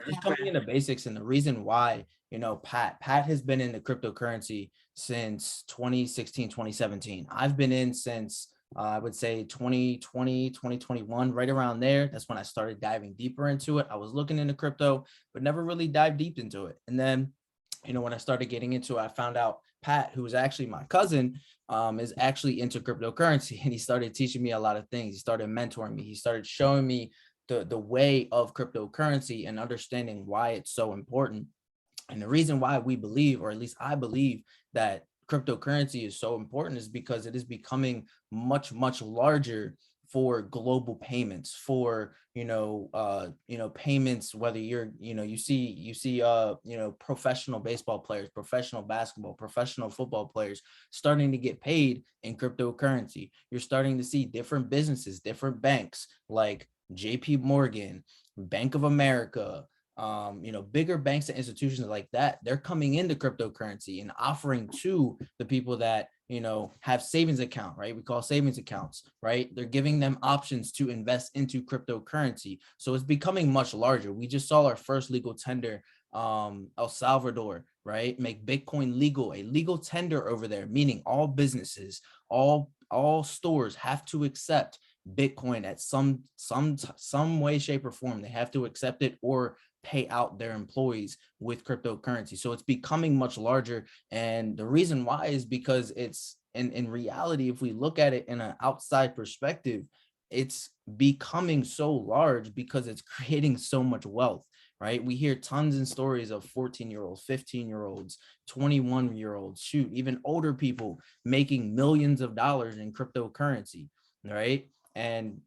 just coming into basics, and the reason why, Pat has been in the cryptocurrency since 2016, 2017. I've been in since I would say 2020, 2021, right around there. That's when I started diving deeper into it. I was looking into crypto, but never really dived deep into it. And then, when I started getting into it, I found out Pat, who was actually my cousin, is actually into cryptocurrency, and he started teaching me a lot of things. He started mentoring me. He started showing me the way of cryptocurrency and understanding why it's so important. And the reason why we believe, or at least I believe, that cryptocurrency is so important is because it is becoming much, much larger for global payments, for payments, whether you're, professional baseball players, professional basketball, professional football players starting to get paid in cryptocurrency. You're starting to see different businesses, different banks like JP Morgan, Bank of America, bigger banks and institutions like that, they're coming into cryptocurrency and offering to the people that, have savings account, right? We call savings accounts, right? They're giving them options to invest into cryptocurrency. So it's becoming much larger. We just saw our first legal tender, El Salvador, right? Make Bitcoin legal, a legal tender over there, meaning all businesses, all stores have to accept Bitcoin at some way, shape, or form. They have to accept it or pay out their employees with cryptocurrency. So it's becoming much larger. And the reason why is because it's in reality, if we look at it in an outside perspective, it's becoming so large because it's creating so much wealth, right? We hear tons of stories of 14-year-olds, 15-year-olds, 21-year-olds, shoot, even older people making millions of dollars in cryptocurrency, right? And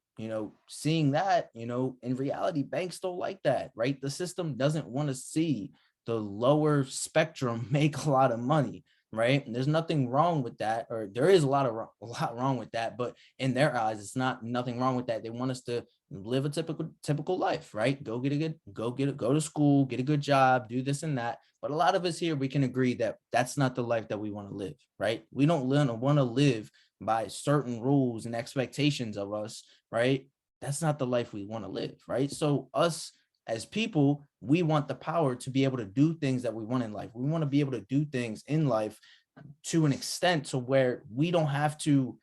seeing that, in reality, banks don't like that, right? The system doesn't want to see the lower spectrum make a lot of money, right? And there's nothing wrong with that, or there is a lot wrong with that, but in their eyes, it's nothing wrong with that. They want us to live a typical life, right? Go to school, get a good job, do this and that. But a lot of us here, we can agree that that's not the life that we want to live, right? We don't want to live by certain rules and expectations of us, right? That's not the life we want to live, right? So us as people, we want the power to be able to do things that we want in life. We want to be able to do things in life to an extent to where we don't have to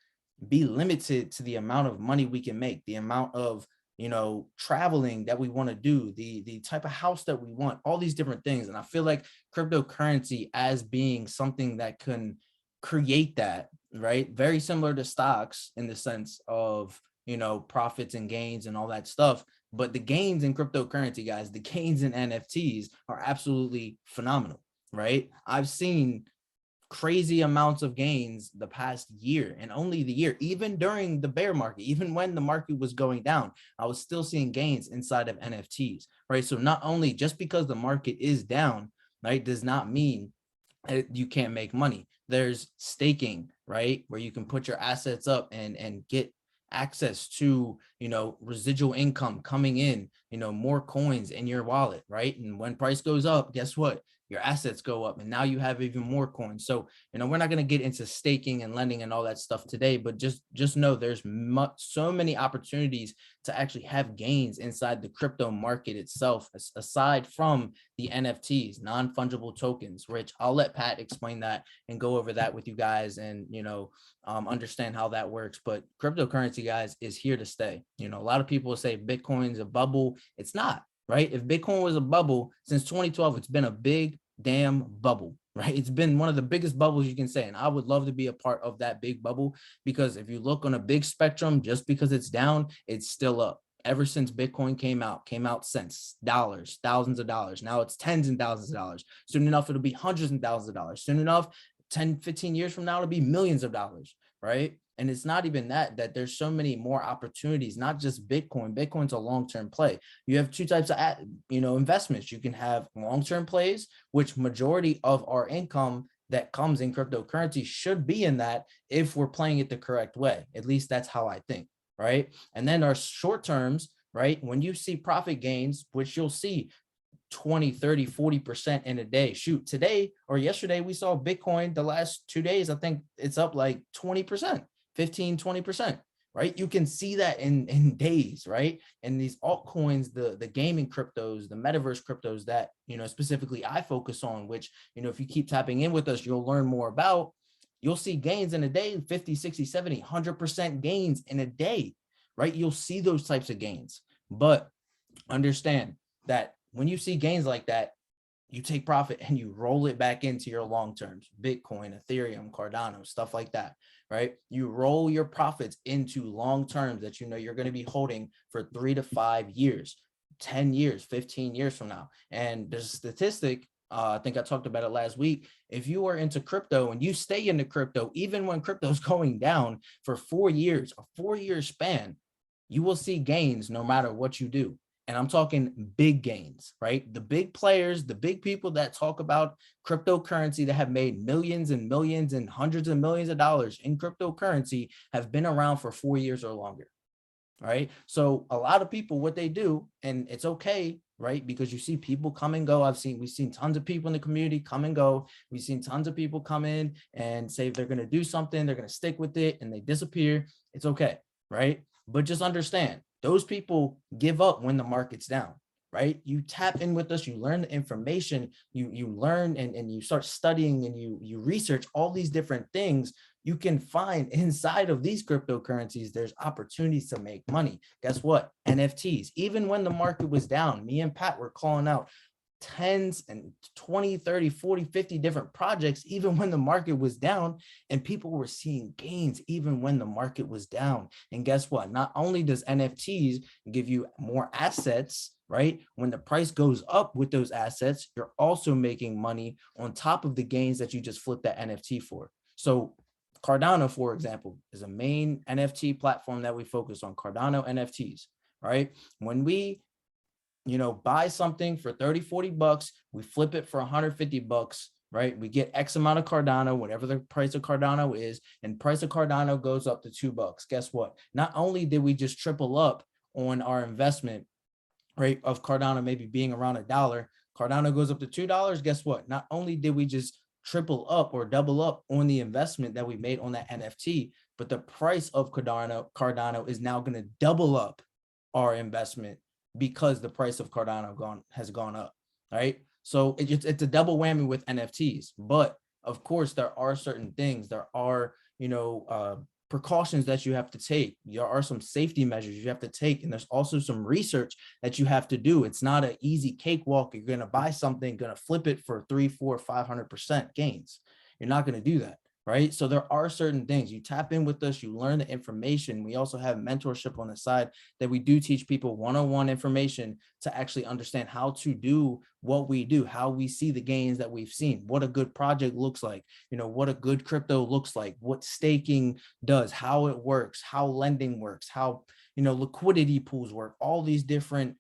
be limited to the amount of money we can make, the amount of traveling that we want to do, the type of house that we want, all these different things. And I feel like cryptocurrency as being something that can create that, right? Very similar to stocks in the sense of, profits and gains and all that stuff. But the gains in cryptocurrency, guys, the gains in NFTs are absolutely phenomenal, right? I've seen crazy amounts of gains the past year, and only the year, even during the bear market, even when the market was going down, I was still seeing gains inside of NFTs, right? So not only just because the market is down, right, does not mean you can't make money. There's staking, right, where you can put your assets up and get access to residual income coming in, more coins in your wallet, right? And when price goes up, guess what? Your assets go up, and now you have even more coins. So we're not going to get into staking and lending and all that stuff today, but just know there's so many opportunities to actually have gains inside the crypto market itself, aside from the NFTs, non-fungible tokens, which I'll let Pat explain that and go over that with you guys, and understand how that works. But cryptocurrency, guys, is here to stay. A lot of people say Bitcoin's a bubble. It's not, right? If Bitcoin was a bubble since 2012, it's been a big damn bubble, right? It's been one of the biggest bubbles you can say. And I would love to be a part of that big bubble, because if you look on a big spectrum, just because it's down, it's still up. Ever since Bitcoin came out since dollars, thousands of dollars. Now it's tens and thousands of dollars. Soon enough, it'll be hundreds and thousands of dollars. Soon enough, 10, 15 years from now, it'll be millions of dollars, right? And it's not even that there's so many more opportunities, not just Bitcoin. Bitcoin's a long-term play. You have two types of, investments. You can have long-term plays, which majority of our income that comes in cryptocurrency should be in that, if we're playing it the correct way. At least that's how I think, right? And then our short terms, right? When you see profit gains, which you'll see 20, 30, 40% in a day. Shoot, today or yesterday, we saw Bitcoin the last 2 days. I think it's up like 20%, 15, 20%, right? You can see that in days, right? And these altcoins, the gaming cryptos, the metaverse cryptos that, specifically I focus on, which, if you keep tapping in with us, you'll learn more about. You'll see gains in a day, 50, 60, 70, 100% gains in a day, right? You'll see those types of gains. But understand that when you see gains like that, you take profit and you roll it back into your long terms, Bitcoin, Ethereum, Cardano, stuff like that, right? You roll your profits into long terms that you're going to be holding for 3 to 5 years, 10 years, 15 years from now. And there's a statistic, I think I talked about it last week. If you are into crypto and you stay into crypto, even when crypto is going down for 4 years, a 4-year span, you will see gains no matter what you do. And I'm talking big gains, right? The big players, the big people that talk about cryptocurrency that have made millions and millions and hundreds of millions of dollars in cryptocurrency have been around for 4 years or longer, right? So a lot of people, what they do, and it's okay, right? Because you see people come and go. We've seen tons of people in the community come and go. We've seen tons of people come in and say they're going to do something, they're going to stick with it, and they disappear. It's okay, right? But just understand, those people give up when the market's down, right? You tap in with us, you learn the information, you learn and you start studying and you research all these different things. You can find inside of these cryptocurrencies, there's opportunities to make money. Guess what? NFTs. Even when the market was down, me and Pat were calling out tens and 20, 30, 40, 50 different projects, even when the market was down, and people were seeing gains even when the market was down. And guess what? Not only does NFTs give you more assets, right? When the price goes up with those assets, you're also making money on top of the gains that you just flipped that NFT for. So Cardano, for example, is a main NFT platform that we focus on, Cardano NFTs, right? When we buy something for 30, 40 bucks, we flip it for 150 bucks, right? We get X amount of Cardano, whatever the price of Cardano is, and price of Cardano goes up to $2. Guess what? Not only did we just triple up on our investment, right, of Cardano maybe being around $1, Cardano goes up to $2. Guess what? Not only did we just triple up or double up on the investment that we made on that NFT, but the price of Cardano is now going to double up our investment because the price of Cardano has gone up, right? So it's a double whammy with NFTs. But of course, there are certain things. There are, precautions that you have to take. There are some safety measures you have to take. And there's also some research that you have to do. It's not an easy cakewalk. You're going to buy something, going to flip it for 300, 400, 500% gains. You're not going to do that. Right. So there are certain things. You tap in with us, you learn the information. We also have mentorship on the side that we do teach people one-on-one information to actually understand how to do what we do, how we see the gains that we've seen, what a good project looks like, what a good crypto looks like, what staking does, how it works, how lending works, how, liquidity pools work, all these different,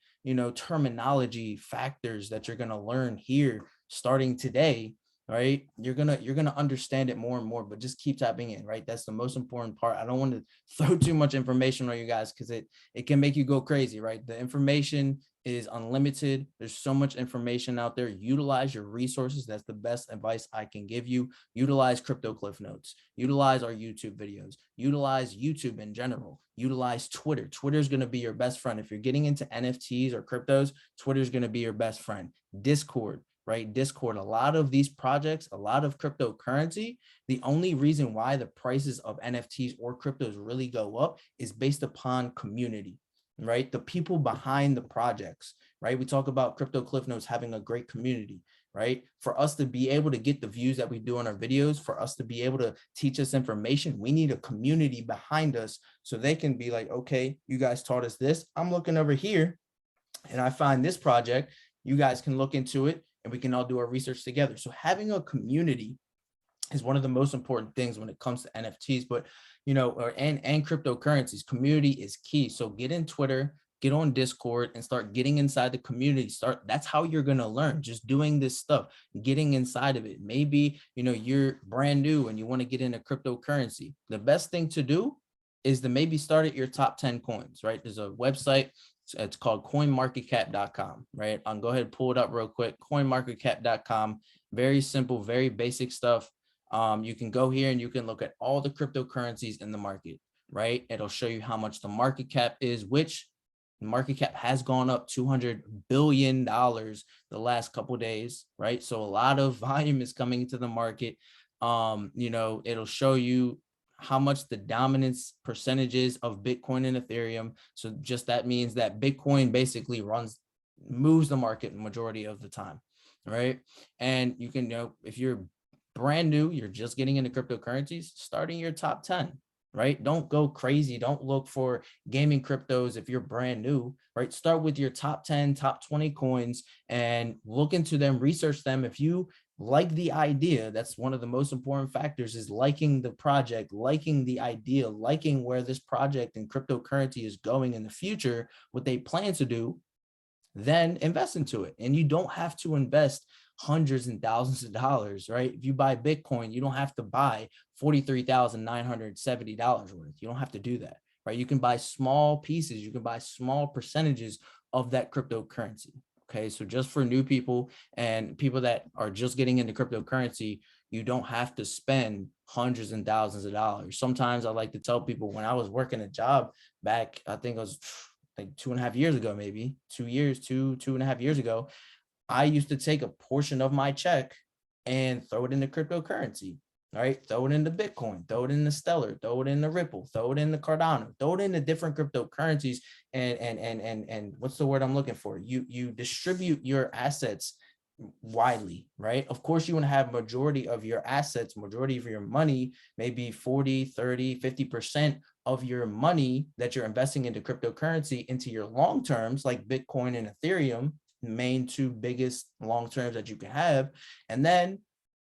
terminology factors that you're going to learn here starting today. Right, you're gonna understand it more and more, but just keep tapping in. Right, that's the most important part. I don't want to throw too much information on you guys because it can make you go crazy. Right, the information is unlimited. There's so much information out there. Utilize your resources. That's the best advice I can give you. Utilize Crypto Cliffnotes. Utilize our YouTube videos. Utilize YouTube in general. Utilize Twitter. Twitter is going to be your best friend. If you're getting into NFTs or cryptos, Twitter is going to be your best friend. Discord. Right? Discord, a lot of these projects, a lot of cryptocurrency, the only reason why the prices of NFTs or cryptos really go up is based upon community, right? The people behind the projects, right? We talk about Crypto Cliffnotes having a great community, right? For us to be able to get the views that we do on our videos, for us to be able to teach us information, we need a community behind us so they can be like, okay, you guys taught us this. I'm looking over here and I find this project. You guys can look into it and we can all do our research together. So having a community is one of the most important things when it comes to NFTs, but and cryptocurrencies. Community is key. So get in Twitter, get on Discord, and start getting inside the community. That's how you're gonna learn, just doing this stuff, getting inside of it. Maybe you're brand new and you want to get into cryptocurrency. The best thing to do is to maybe start at your top 10 coins, right? There's a website. It's called coinmarketcap.com, right? I'll go ahead and pull it up real quick. Coinmarketcap.com. Very simple, very basic stuff. You can go here and you can look at all the cryptocurrencies in the market, right? It'll show you how much the market cap is, which the market cap has gone up $200 billion the last couple of days, right? So a lot of volume is coming into the market. It'll show you how much the dominance percentages of Bitcoin and Ethereum. So just that means that Bitcoin basically moves the market majority of the time, right? And you can if you're brand new, you're just getting into cryptocurrencies, starting your top 10, right? Don't go crazy. Don't look for gaming cryptos if you're brand new, right? Start with your top 10, top 20 coins and look into them, research them. If you like the idea, that's one of the most important factors, is liking the project, liking the idea, liking where this project and cryptocurrency is going in the future, what they plan to do, then invest into it. And you don't have to invest hundreds and thousands of dollars, right? If you buy Bitcoin, you don't have to buy $43,970 worth. You don't have to do that, right? You can buy small pieces. You can buy small percentages of that cryptocurrency. Okay, so just for new people and people that are just getting into cryptocurrency, you don't have to spend hundreds and thousands of dollars. Sometimes I like to tell people, when I was working a job back, I think it was like 2.5 years ago, maybe 2.5 years ago, I used to take a portion of my check and throw it into cryptocurrency, right? Throw it into Bitcoin, throw it into Stellar, throw it into Ripple, throw it into Cardano, throw it into different cryptocurrencies. And what's the word I'm looking for? You distribute your assets widely, right? Of course, you want to have majority of your assets, majority of your money, maybe 40, 30, 50% of your money that you're investing into cryptocurrency into your long terms, like Bitcoin and Ethereum, the main two biggest long terms that you can have, and then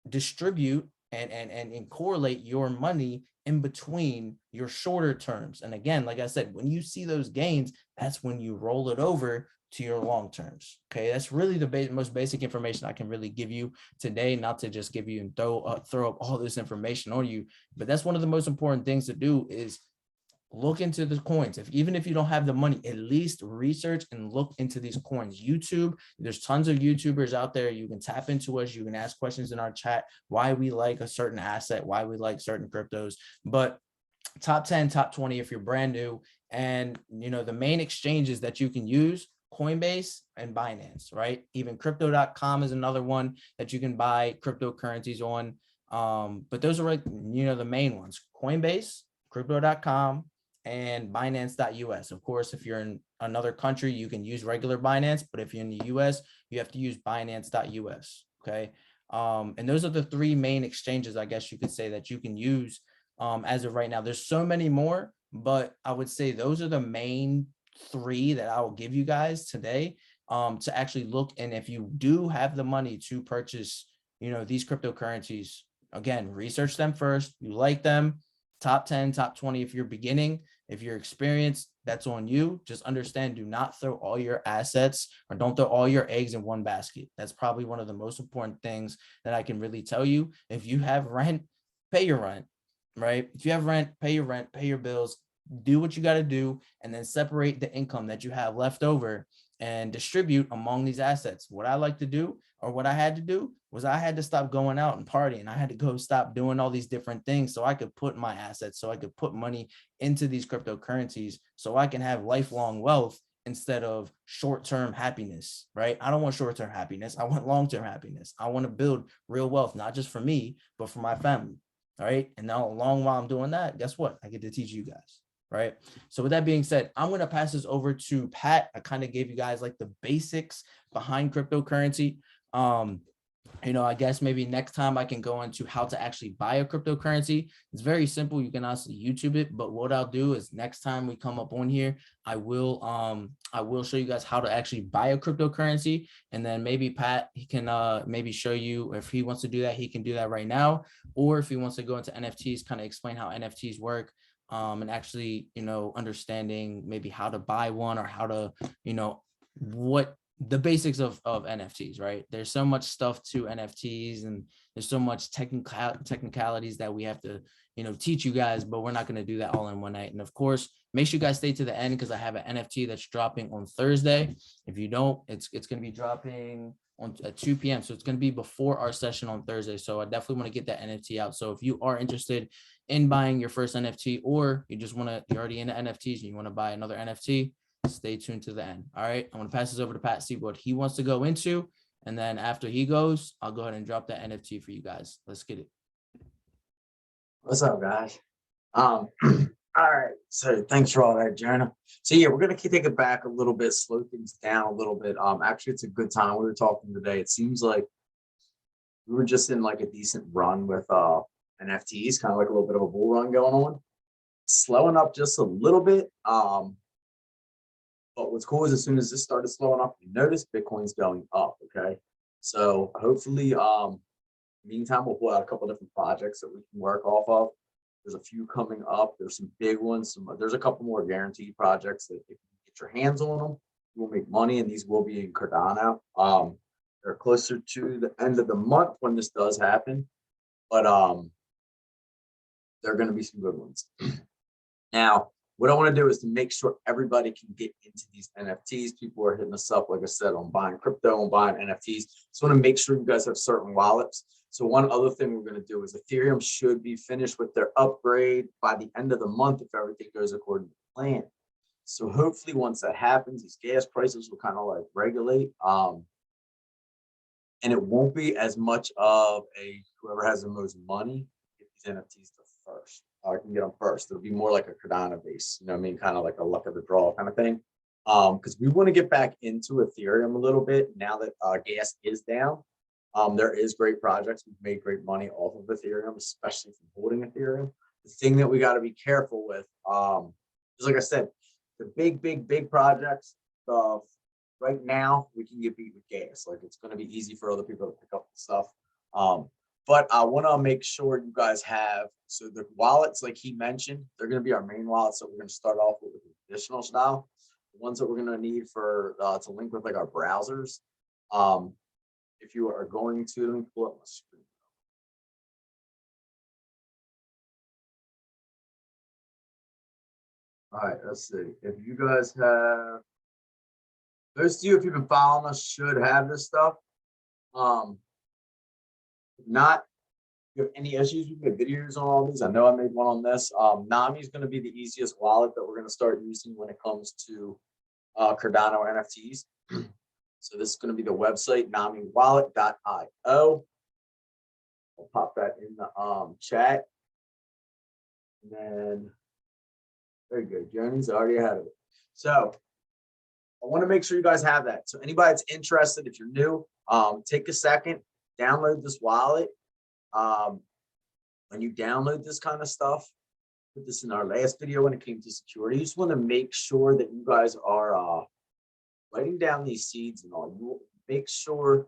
distribute and correlate your money in between your shorter terms. And again, like I said, when you see those gains, that's when you roll it over to your long terms. Okay, that's really the most basic information I can really give you today, not to just give you and throw up all this information on you, but that's one of the most important things to do, is look into the coins. Even if you don't have the money, at least research and look into these coins. YouTube, there's tons of YouTubers out there. You can tap into us. You can ask questions in our chat, why we like a certain asset, why we like certain cryptos. But top 10, top 20 if you're brand new. And the main exchanges that you can use: Coinbase and Binance, right? Even crypto.com is another one that you can buy cryptocurrencies on. But those are like, the main ones: Coinbase, crypto.com, and Binance.us. Of course, if you're in another country, you can use regular Binance, but if you're in the US, you have to use Binance.us. Okay. And those are the three main exchanges, I guess you could say, that you can use as of right now. There's so many more, but I would say those are the main three that I will give you guys today to actually look. And if you do have the money to purchase, these cryptocurrencies, again, research them first. You like them, top 10, top 20 if you're beginning. If you're experienced, that's on you. Just understand, do not throw all your assets, or don't throw all your eggs in one basket. That's probably one of the most important things that I can really tell you. If you have rent, pay your rent, right? If you have rent, pay your bills, do what you got to do, and then separate the income that you have left over and distribute among these assets. What I like to do, or what I had to do, was I had to stop going out and partying. I had to go stop doing all these different things so I could put my assets, so I could put money into these cryptocurrencies, so I can have lifelong wealth instead of short-term happiness, right? I don't want short-term happiness. I want long-term happiness. I want to build real wealth, not just for me, but for my family. All right. And now, along while I'm doing that, guess what? I get to teach you guys. Right. So with that being said, I'm going to pass this over to Pat. I kind of gave you guys like the basics behind cryptocurrency. I guess maybe next time I can go into how to actually buy a cryptocurrency. It's very simple. You can also YouTube it. But what I'll do is, next time we come up on here, I will show you guys how to actually buy a cryptocurrency. And then maybe Pat, he can maybe show you, if he wants to do that, he can do that right now. Or if he wants to go into NFTs, kind of explain how NFTs work. And actually, understanding maybe how to buy one, or how to, what the basics of NFTs, right? There's so much stuff to NFTs, and there's so much technicalities that we have to, teach you guys, but we're not going to do that all in one night. And of course, make sure you guys stay to the end, because I have an NFT that's dropping on Thursday. If you don't, it's going to be dropping at 2 p.m. So it's going to be before our session on Thursday. So I definitely want to get that NFT out. So if you are interested in buying your first NFT, or you just want to, you're already into NFTs and you want to buy another NFT, stay tuned to the end. All right. I'm going to pass this over to Pat, see what he wants to go into. And then after he goes, I'll go ahead and drop that NFT for you guys. Let's get it. What's up, guys? All right. So thanks for all that, Jonah. So yeah, we're gonna take it back a little bit, slow things down a little bit. Actually, it's a good time. We were talking today. It seems like we were just in like a decent run with NFTs, kind of like a little bit of a bull run going on. Slowing up just a little bit. But what's cool is as soon as this started slowing up, you notice Bitcoin's going up. Okay. So hopefully, meantime, we'll pull out a couple different projects that we can work off of. There's a few coming up. There's some big ones. There's a couple more guaranteed projects that if you get your hands on them, you will make money, and these will be in Cardano. They're closer to the end of the month when this does happen, but there are going to be some good ones. Now, what I want to do is to make sure everybody can get into these NFTs. People are hitting us up, like I said, on buying crypto, on buying NFTs. Just want to make sure you guys have certain wallets. So one other thing we're going to do is Ethereum should be finished with their upgrade by the end of the month if everything goes according to plan. So hopefully once that happens, these gas prices will kind of like regulate. And it won't be as much of a whoever has the most money get these NFTs the first. I can get them first. It'll be more like a Cardano base, you know what I mean? Kind of like a luck of the draw kind of thing. Because we want to get back into Ethereum a little bit now that gas is down. There is great projects. We've made great money off of Ethereum, especially from holding Ethereum. The thing that we got to be careful with, just like I said, the big projects, right now we can get beat with gas. Like it's going to be easy for other people to pick up the stuff. But I want to make sure you guys have, so the wallets, like he mentioned, they're going to be our main wallets that we're going to start off with the traditional style. The ones that we're going to need for to link with like our browsers. If you are going to, let me pull up my screen. All right, let's see. If you guys have, those of you, if you've been following us, should have this stuff. If not, if you have any issues, we can make videos on all these. I know I made one on this. Nami is going to be the easiest wallet that we're going to start using when it comes to Cardano NFTs. So this is going to be the website, namiwallet.io. I'll pop that in the chat. And then, very good. Journey's already ahead of it. So I want to make sure you guys have that. So anybody that's interested, if you're new, take a second, download this wallet. When you download this kind of stuff, put this in our last video when it came to security. You just want to make sure that you guys are writing down these seeds and all. You make sure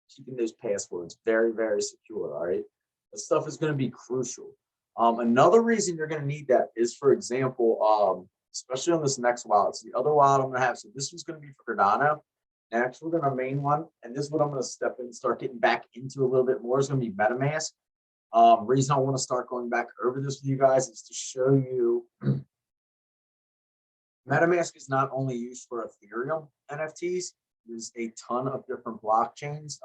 keeping those passwords very, very secure. All right, that stuff is going to be crucial. Another reason you're going to need that is, for example, especially on this next wallet. So the other wallet I'm going to have, so this one's going to be for Cardano. Next, we're going to main one, and this is what I'm going to step in and start getting back into a little bit more. Is going to be MetaMask. Reason I want to start going back over this with you guys is to show you MetaMask is not only used for Ethereum NFTs. There's a ton of different blockchains.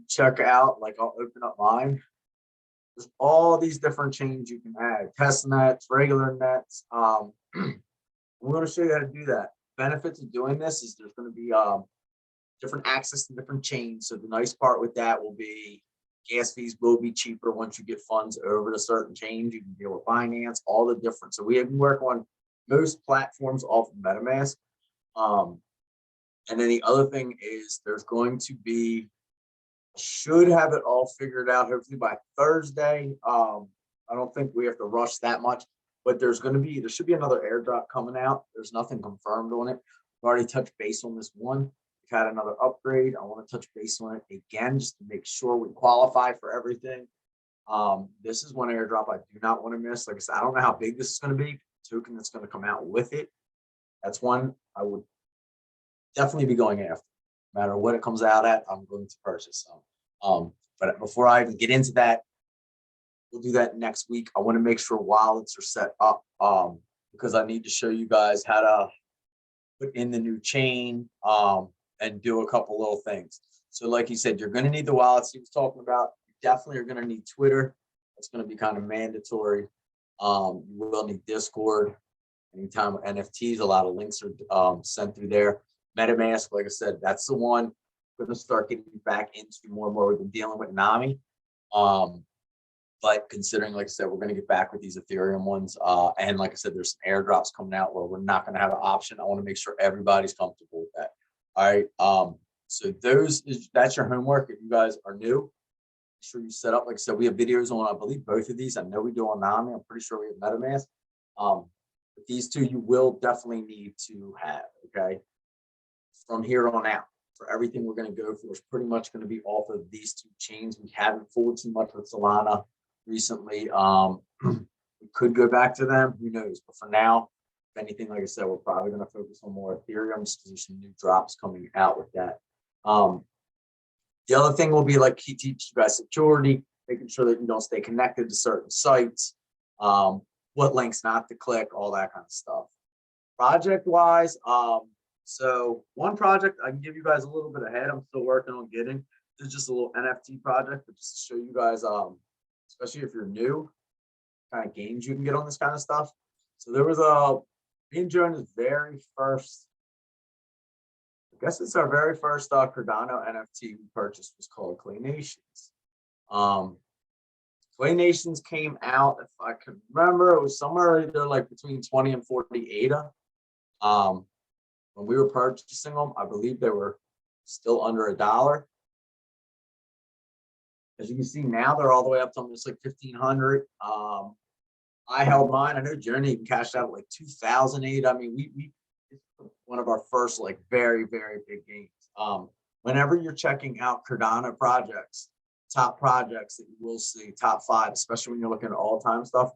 Check out, like I'll open up mine. There's all these different chains you can add, test nets, regular nets. I'm going to show you how to do that. Benefits of doing this is there's going to be different access to different chains. So the nice part with that will be gas fees will be cheaper once you get funds over to certain chains. You can deal with finance, all the different. So we can work on most platforms off of MetaMask. And then the other thing is there's going to be, should have it all figured out hopefully by Thursday. I don't think we have to rush that much, but there should be another airdrop coming out. There's nothing confirmed on it. We've already touched base on this one. We've had another upgrade. I want to touch base on it again just to make sure we qualify for everything. This is one airdrop I do not want to miss. Like I said, I don't know how big this is going to be. Token that's going to come out with it. That's one I would definitely be going after. No matter what it comes out at, I'm going to purchase some. But before I even get into that, we'll do that next week. I want to make sure wallets are set up because I need to show you guys how to put in the new chain and do a couple little things. So like you said, you're going to need the wallets he was talking about. You definitely are going to need Twitter. That's going to be kind of mandatory. You will need Discord. Anytime with NFTs, a lot of links are sent through there. MetaMask, like I said, that's the one we're going to start getting back into more and more. We've been dealing with Nami. But considering, like I said, we're going to get back with these Ethereum ones. And like I said, there's some airdrops coming out where we're not going to have an option. I want to make sure everybody's comfortable with that. All right. So that's your homework. If you guys are new, make sure you set up. Like I said, we have videos on, I believe, both of these. I know we do on Nami. I'm pretty sure we have MetaMask. But these two you will definitely need to have. Okay. From here on out, for everything we're going to go for is pretty much going to be off of these two chains. We haven't fooled too much with Solana recently. We could go back to them, who knows? But for now, if anything, like I said, we're probably going to focus on more Ethereum just because there's some new drops coming out with that. The other thing will be like he teaches you guys security, making sure that you don't stay connected to certain sites, what links not to click, all that kind of stuff. Project wise, so one project I can give you guys a little bit ahead. I'm still working on getting. This is just a little NFT project, but just to show you guys, especially if you're new, kind of games you can get on this kind of stuff. So there was me and Jonah's very first, I guess it's our very first Cardano NFT we purchased was called Clay Nations. Clay Nations came out, if I can remember, it was somewhere either like between 20 and 40 ADA. When we were purchasing them, I believe they were still under $1. As you can see now, they're all the way up to almost like 1,500. I held mine. I know Journey even cashed out at like 2008. I mean, we one of our first like very, very big games. Whenever you're checking out Cardano projects, top projects that you will see, top 5, especially when you're looking at all-time stuff.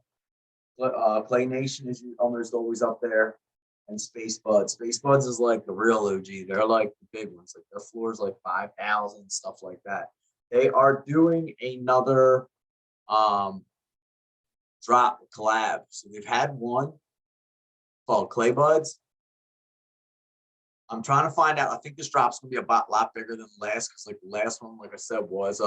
Clay Nation is almost always up there. And Space Buds. Space Buds is like the real OG. They're like the big ones. Like their floor is like 5,000, stuff like that. They are doing another drop collab. So they've had one called Clay Buds. I'm trying to find out. I think this drop's gonna be a lot bigger than the last, because like the last one, like I said, was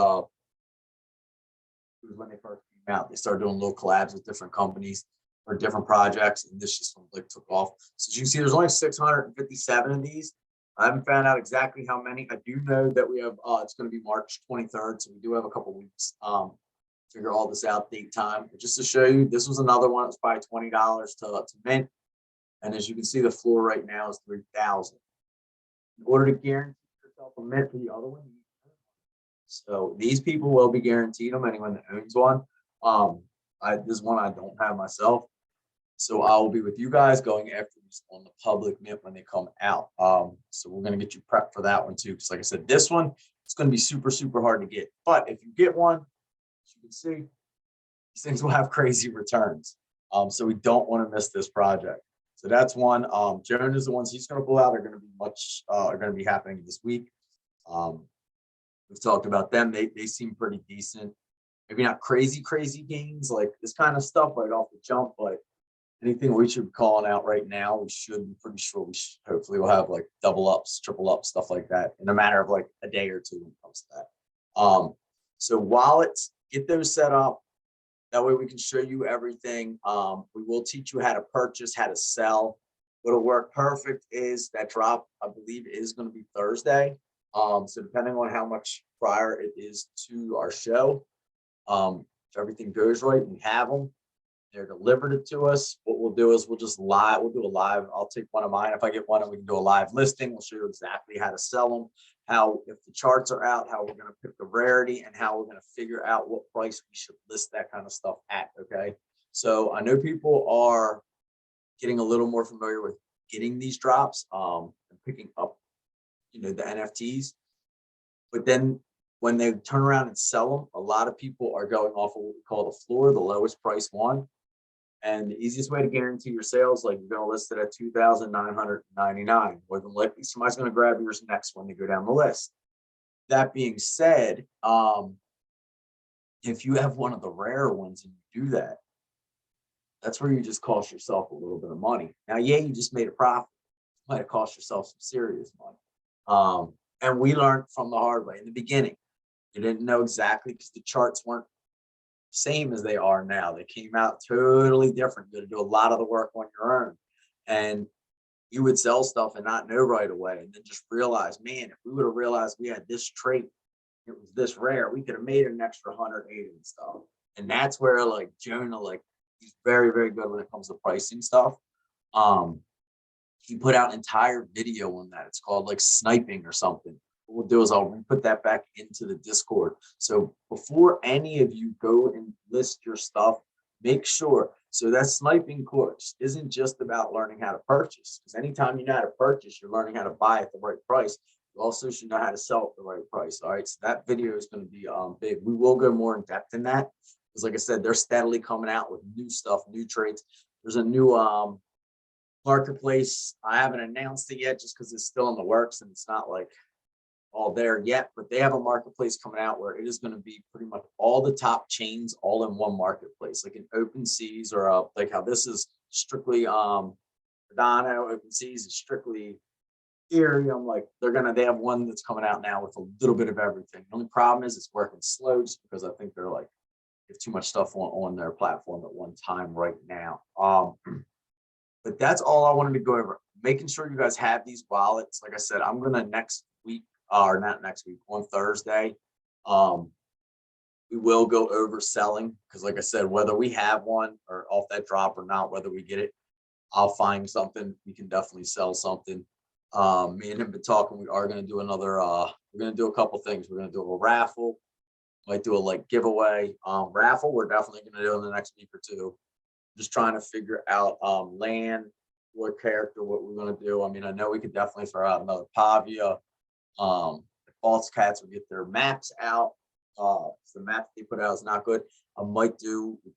when they first came out. They started doing little collabs with different companies or different projects, and this just like took off. So as you can see, there's only 657 of these. I haven't found out exactly how many. I do know that we have it's going to be March 23rd, so we do have a couple weeks figure all this out, date time. But just to show you, this was another one. It was probably $20 to mint, and as you can see, the floor right now is 3,000. In order to guarantee yourself a mint for the other one, so these people will be guaranteed them. Anyone that owns one. This one I don't have myself. So I will be with you guys going after these on the public mint when they come out. So we're going to get you prepped for that one too. Because like I said, this one, it's going to be super, super hard to get. But if you get one, as you can see, these things will have crazy returns. So we don't want to miss this project. So that's one. Jaron is the ones he's going to pull out. Are going to be happening this week. We've talked about them. They seem pretty decent. Maybe not crazy gains like this kind of stuff right off the jump, but anything we should be calling out right now, we should be pretty sure hopefully we'll have like double ups, triple ups, stuff like that in a matter of like a day or two when it comes to that. So wallets, get those set up. That way we can show you everything. We will teach you how to purchase, how to sell. What'll work perfect is that drop, I believe, is going to be Thursday. So depending on how much prior it is to our show, if everything goes right, we have them. They're delivered it to us. What we'll do is we'll do a live. I'll take one of mine. If I get one, and we can do a live listing. We'll show you exactly how to sell them, how, if the charts are out, how we're going to pick the rarity, and how we're going to figure out what price we should list that kind of stuff at. Okay. So I know people are getting a little more familiar with getting these drops, and picking up, the NFTs, but then when they turn around and sell them, a lot of people are going off of what we call the floor, the lowest price one. And the easiest way to guarantee your sales, like you're going to list it at $2,999. More than likely, somebody's going to grab yours next when they go down the list. That being said, if you have one of the rare ones and you do that, that's where you just cost yourself a little bit of money. Now, yeah, you just made a profit. It might have cost yourself some serious money. And we learned from the hard way in the beginning. You didn't know exactly because the charts weren't same as they are now. They came out totally different. You got to do a lot of the work on your own. And you would sell stuff and not know right away, and then just realize, man, if we would have realized we had this trait, it was this rare, we could have made an extra 180 and stuff. And that's where like Jonah, like he's very, very good when it comes to pricing stuff. He put out an entire video on that. It's called like sniping or something. What we'll do is I'll put that back into the Discord. So before any of you go and list your stuff, make sure. So that sniping course isn't just about learning how to purchase, because anytime you know how to purchase, you're learning how to buy at the right price. You also should know how to sell at the right price. All right. So that video is going to be big. We will go more in depth in that, because like I said, they're steadily coming out with new stuff, new trades. There's a new marketplace. I haven't announced it yet just because it's still in the works and it's not like all there yet, but they have a marketplace coming out where it is going to be pretty much all the top chains all in one marketplace, like an OpenSeas or like how this is strictly Cardano. OpenSeas is strictly Ethereum. Like they have one that's coming out now with a little bit of everything. The only problem is it's working slow just because I think they're like have too much stuff on their platform at one time right now. But that's all I wanted to go over. Making sure you guys have these wallets. Like I said, I'm gonna next week, or not next week, on Thursday, we will go over selling, because like I said, whether we have one or off that drop or not, whether we get it, I'll find something. We can definitely sell something. Me and him been talking. We are gonna do another. We're gonna do a couple things. We're gonna do a raffle. Might do a like giveaway. Raffle. We're definitely gonna do in the next week or two. Just trying to figure out land, what character, what we're going to do. I mean, I know we could definitely throw out another Pavia. The False Cats will get their maps out. The map they put out is not good. We'll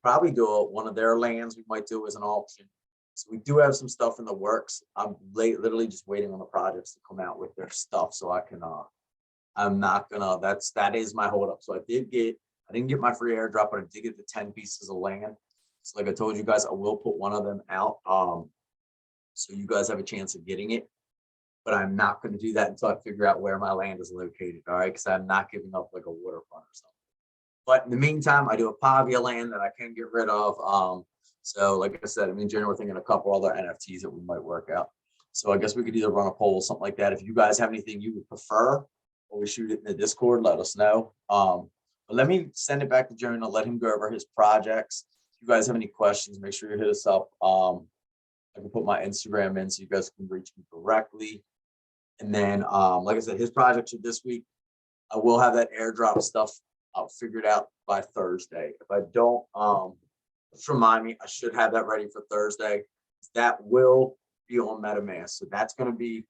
probably do one of their lands. We might do as an auction. So we do have some stuff in the works. I'm literally just waiting on the projects to come out with their stuff so I can. I'm not gonna. That is my holdup. So I didn't get my free airdrop, but I did get the 10 pieces of land. So like I told you guys, I will put one of them out, so you guys have a chance of getting it. But I'm not going to do that until I figure out where my land is located, all right? Because I'm not giving up like a waterfront or something. But in the meantime, I do a Pavia land that I can get rid of. So like I said, in general, we're thinking a couple other NFTs that we might work out. So I guess we could either run a poll, something like that. If you guys have anything you would prefer, or we shoot it in the Discord, let us know. But let me send it back to Jonah, let him go over his projects. If you guys have any questions, make sure you hit us up. I can put my Instagram in so you guys can reach me directly. And then, like I said, his projects are this week. I will have that airdrop stuff figured out by Thursday. If I don't, just remind me, I should have that ready for Thursday. That will be on MetaMask. So that's going to be,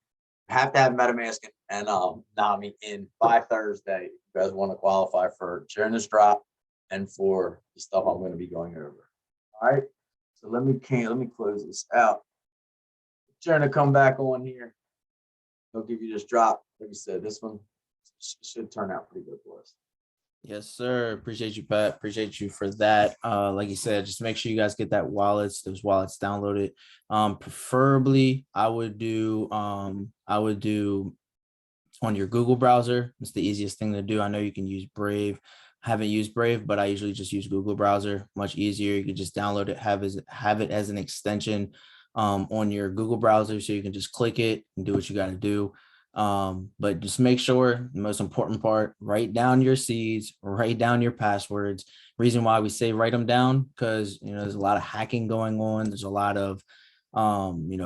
have to have MetaMask and Nami in by Thursday. If you guys want to qualify for Jonah's drop and for the stuff I'm going to be going over. All right. So let me close this out. Jonah, come back on here. I'll give you this drop. Like I said, this one should turn out pretty good for us. Yes, sir. Appreciate you, Pat. Appreciate you for that. Like you said, just make sure you guys get those wallets downloaded. Preferably I would do on your Google browser. It's the easiest thing to do. I know you can use Brave. I haven't used Brave, but I usually just use Google browser. Much easier. You can just download it, have it as an extension on your Google browser, so you can just click it and do what you got to do. But just make sure, the most important part, write down your seeds, write down your passwords. Reason why we say write them down, because there's a lot of hacking going on. There's a lot of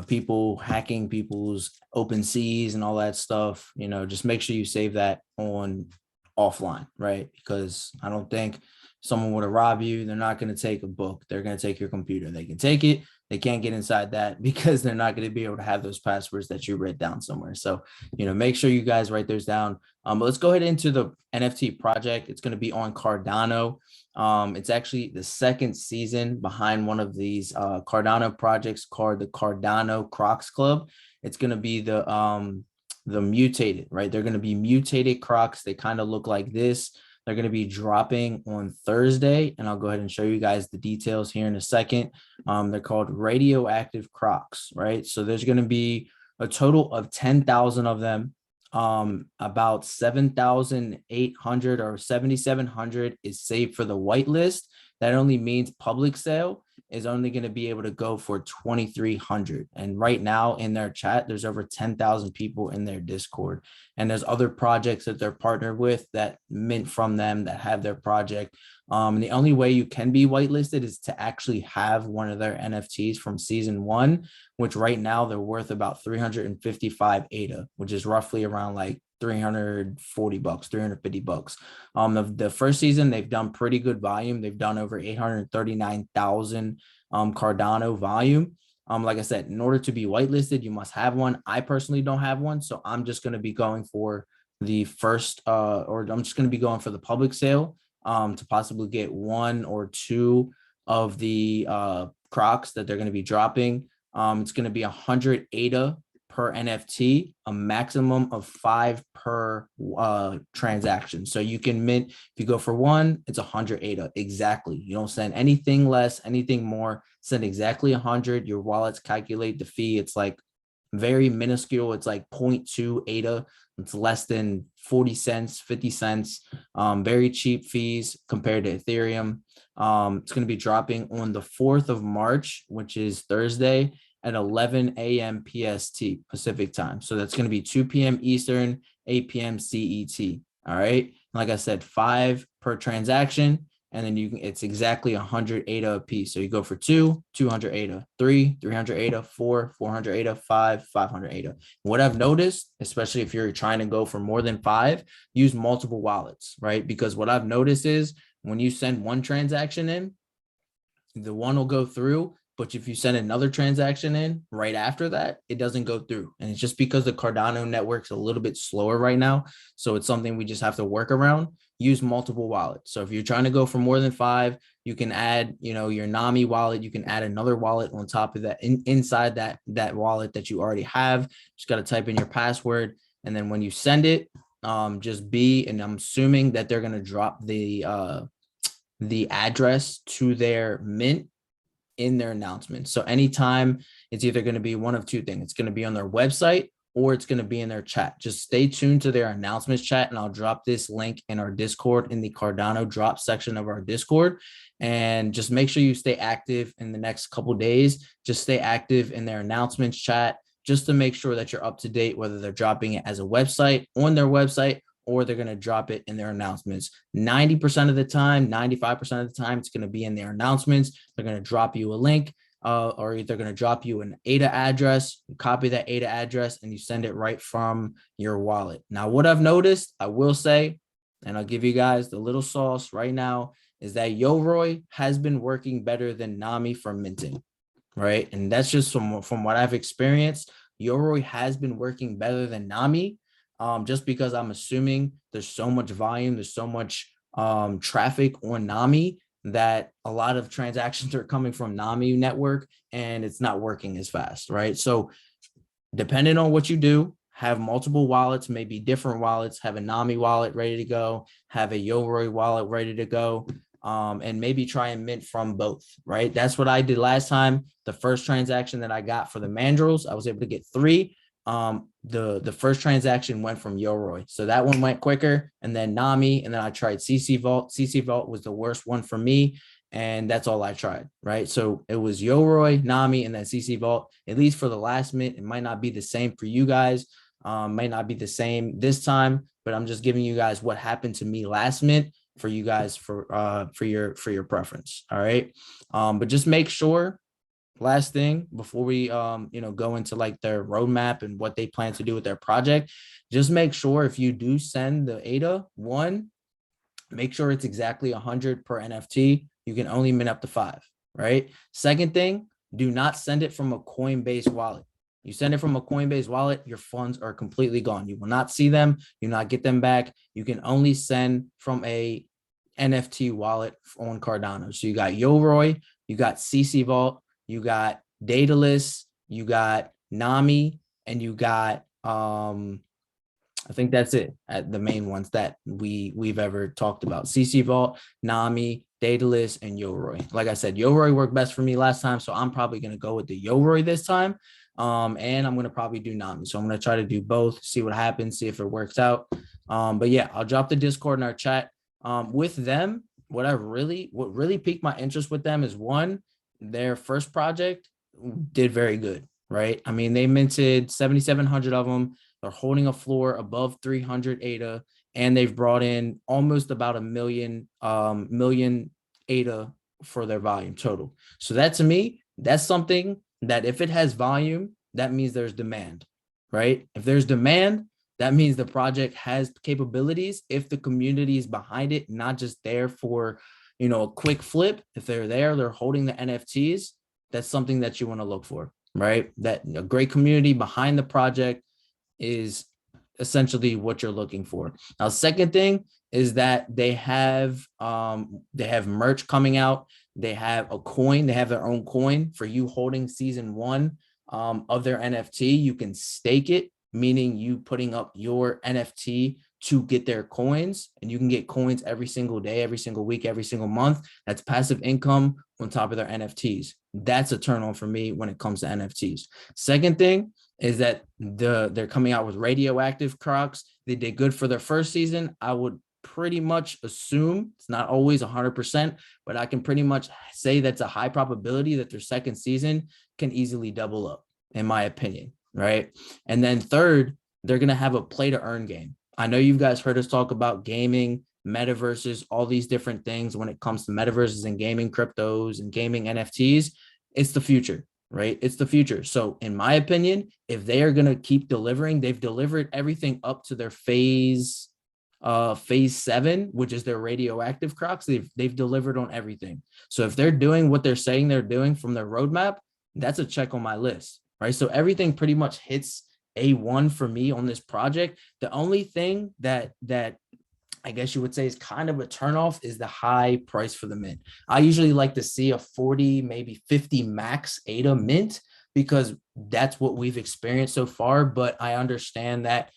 people hacking people's OpenSeas and all that stuff. Just make sure you save that on offline, right? Because I don't think someone would have robbed you. They're not going to take a book. They're going to take your computer. They can take it. They can't get inside that because they're not going to be able to have those passwords that you wrote down somewhere. So, make sure you guys write those down. But let's go ahead into the NFT project. It's going to be on Cardano. It's actually the second season behind one of these Cardano projects called the Cardano Crocs Club. It's going to be the mutated, right? They're going to be mutated Crocs. They kind of look like this. They're going to be dropping on Thursday, and I'll go ahead and show you guys the details here in a second. They're called Radioactive Crocs, right? So there's going to be a total of 10,000 of them. About 7,800 or 7,700 is saved for the whitelist. That only means public sale is only going to be able to go for 2,300. And right now in their chat, there's over 10,000 people in their Discord. And there's other projects that they're partnered with that mint from them that have their project. And the only way you can be whitelisted is to actually have one of their NFTs from season one, which right now they're worth about 355 ADA, which is roughly around like 340 bucks, 350 bucks. The first season, they've done pretty good volume. They've done over 839,000 Cardano volume. Like I said, in order to be whitelisted, you must have one. I personally don't have one, so I'm just going to be going for the first, or I'm just going to be going for the public sale to possibly get one or two of the Crocs that they're going to be dropping. It's going to be 100 ADA per NFT, a maximum of 5 per transaction. So you can mint, if you go for one, it's 100 ADA. Exactly. You don't send anything less, anything more, send exactly 100. Your wallets calculate the fee. It's like very minuscule. It's like 0.2 ADA. It's less than 40 cents, 50 cents. Very cheap fees compared to Ethereum. It's going to be dropping on the 4th of March, which is Thursday at 11 a.m. PST Pacific time. So that's going to be 2 p.m. Eastern, 8 p.m. CET. All right. Like I said, 5 per transaction. And then it's exactly 100 ADA a piece. So you go for 2, 200 ADA, 3, 300 ADA, 4, 400 ADA, 5, 500 ADA. What I've noticed, especially if you're trying to go for more than 5, use multiple wallets, right? Because what I've noticed is when you send one transaction in, the one will go through, but if you send another transaction in right after that, it doesn't go through. And it's just because the Cardano network's a little bit slower right now. So it's something we just have to work around. Use multiple wallets. So if you're trying to go for more than 5, you can add, your NAMI wallet. You can add another wallet on top of that, inside that wallet that you already have. Just got to type in your password. And then when you send it, just and I'm assuming that they're going to drop the address to their mint in their announcement. So anytime, it's either going to be one of two things. It's going to be on their website or it's going to be in their chat. Just stay tuned to their announcements chat, and I'll drop this link in our Discord in the Cardano drop section of our Discord. And just make sure you stay active in the next couple days. Just stay active in their announcements chat just to make sure that you're up to date, whether they're dropping it as a website on their website or they're going to drop it in their announcements. 90% of the time, 95% of the time, it's going to be in their announcements. They're going to drop you a link, or they're going to drop you an ADA address. You copy that ADA address and you send it right from your wallet. Now, what I've noticed, I will say, and I'll give you guys the little sauce right now, is that Yoroi has been working better than Nami for minting, right? And that's just from what I've experienced. Yoroi has been working better than Nami. Just because I'm assuming there's so much volume, there's so much traffic on Nami that a lot of transactions are coming from Nami network and it's not working as fast, right? So depending on what you do, have multiple wallets, maybe different wallets, have a Nami wallet ready to go, have a Yoroi wallet ready to go, and maybe try and mint from both, right? That's what I did last time. The first transaction that I got for the Mandrills, I was able to get 3. The first transaction went from Yoroi, so that one went quicker, and then Nami, and then I tried CC Vault. CC Vault was the worst one for me, and that's all I tried, right? So it was Yoroi, Nami, and then CC Vault. At least for the last mint, it might not be the same for you guys, might not be the same this time, but I'm just giving you guys what happened to me last mint for you guys for your preference. All right, but just make sure. Last thing before we go into like their roadmap and what they plan to do with their project, just make sure if you do send the ADA one, make sure it's exactly 100 per NFT. You can only mint up to 5, right? Second thing, do not send it from a Coinbase wallet. You send it from a Coinbase wallet, your funds are completely gone. You will not see them. You will not get them back. You can only send from a NFT wallet on Cardano. So you got Yoroi, you got CC Vault, you got Daedalus, you got Nami, and you got I think that's it at the main ones that we've ever talked about. CC Vault, Nami, Daedalus, and Yoroi. Like I said, Yoroi worked best for me last time, so I'm probably going to go with the Yoroi this time. And I'm going to probably do Nami. So I'm going to try to do both, see what happens, see if it works out. But yeah, I'll drop the Discord in our chat. With them, what really piqued my interest with them is one, their first project did very good, right? I mean, they minted 7,700 of them. They're holding a floor above 300 ADA, and they've brought in almost about a million ADA for their volume total. So that, to me, that's something that if it has volume, that means there's demand, right? If there's demand, that means the project has capabilities. If the community is behind it, not just there for, a quick flip. If they're there, they're holding the NFTs. That's something that you want to look for, right? That a great community behind the project is essentially what you're looking for. Now, second thing is that they have merch coming out. They have a coin. They have their own coin for you holding season 1 of their NFT. You can stake it, meaning you putting up your NFT to get their coins, and you can get coins every single day, every single week, every single month. That's passive income on top of their NFTs. That's a turn on for me when it comes to NFTs. Second thing is that they're coming out with Radioactive Crocs. They did good for their first season. I would pretty much assume, it's not always 100%, but I can pretty much say that's a high probability that their second season can easily double up, in my opinion, right? And then third, they're going to have a play to earn game. I know you guys heard us talk about gaming, metaverses, all these different things when it comes to metaverses and gaming cryptos and gaming NFTs. It's the future, right? It's the future. So in my opinion, if they are going to keep delivering, they've delivered everything up to their phase 7, which is their Radioactive Crocs. They've delivered on everything. So if they're doing what they're saying they're doing from their roadmap, that's a check on my list, right? So everything pretty much hits A1 for me on this project. The only thing that I guess you would say is kind of a turnoff is the high price for the mint. I usually like to see a 40, maybe 50 max ADA mint, because that's what we've experienced so far. But I understand that,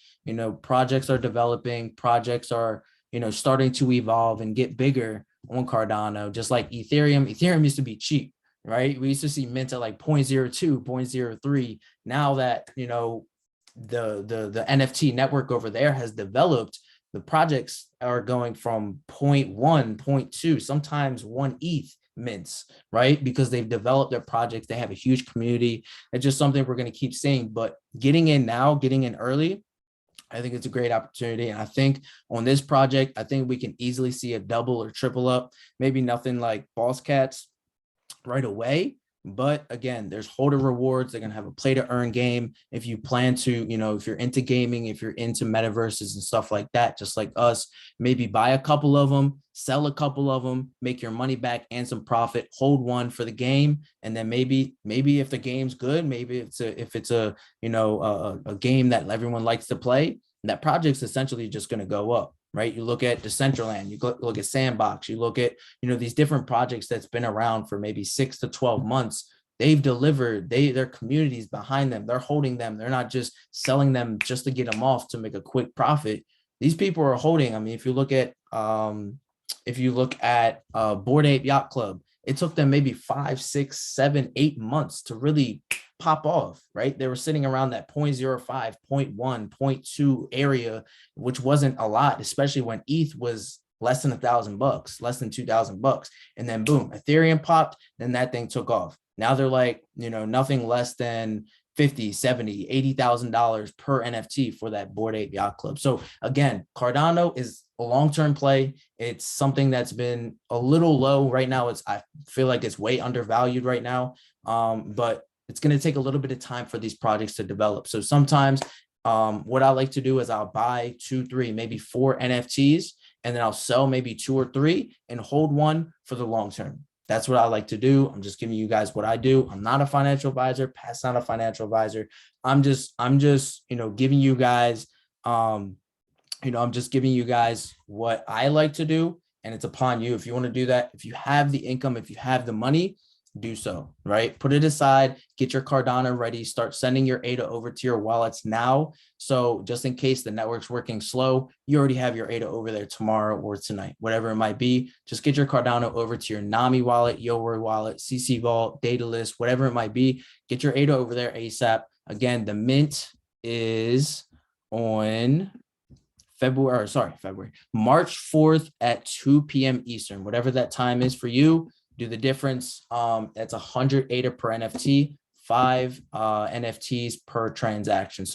projects are developing, projects are, starting to evolve and get bigger on Cardano, just like Ethereum. Ethereum used to be cheap, right? We used to see mint at like 0.02, 0.03. Now that, the NFT network over there has developed, the projects are going from 0.1, 0.2, sometimes 1 ETH mints, right? Because they've developed their projects. They have a huge community. It's just something we're going to keep seeing. But getting in now, getting in early, I think it's a great opportunity. And I think on this project, I think we can easily see a double or triple up, maybe nothing like Boss Cats right away. But again, there's holder rewards. They're going to have a play to earn game. If you plan to, if you're into gaming, if you're into metaverses and stuff like that, just like us, maybe buy a couple of them, sell a couple of them, make your money back and some profit, hold one for the game. And then maybe if the game's good, maybe if it's a game that everyone likes to play, that project's essentially just going to go up, right? You look at Decentraland, you look at Sandbox, you look at, these different projects that's been around for maybe 6 to 12 months. They've delivered, their communities behind them, they're holding them. They're not just selling them just to get them off to make a quick profit. These people are holding. I mean, if you look at Bored Ape Yacht Club, it took them maybe 5, 6, 7, 8 months to really pop off, right? They were sitting around that 0.05, 0.1, 0.2 area, which wasn't a lot, especially when ETH was less than $1,000, less than $2,000. And then boom, Ethereum popped, then that thing took off. Now they're like, nothing less than 50, 70, $80,000 per NFT for that Bored Ape Yacht Club. So again, Cardano is a long-term play. It's something that's been a little low right now. I feel like it's way undervalued right now. But it's going to take a little bit of time for these projects to develop. So sometimes what I like to do is I'll buy 2, 3, maybe 4 NFTs, and then I'll sell maybe 2 or 3 and hold one for the long term. That's what I like to do. I'm just giving you guys what I do. I'm not a financial advisor. Pat's not a financial advisor. I'm just, giving you guys, I'm just giving you guys what I like to do. And it's upon you. If you want to do that, if you have the income, if you have the money, do so, right? Put it aside, get your Cardano ready, start sending your ADA over to your wallets now. So just in case the network's working slow, you already have your ADA over there tomorrow or tonight, whatever it might be. Just get your Cardano over to your Nami wallet, Yoroi wallet, CC Vault, Daedalus, whatever it might be. Get your ADA over there ASAP. Again, the mint is on March 4th at 2 p.m. Eastern, whatever that time is for you. Do the difference. That's 100 ADA per NFT, 5 NFTs per transaction. So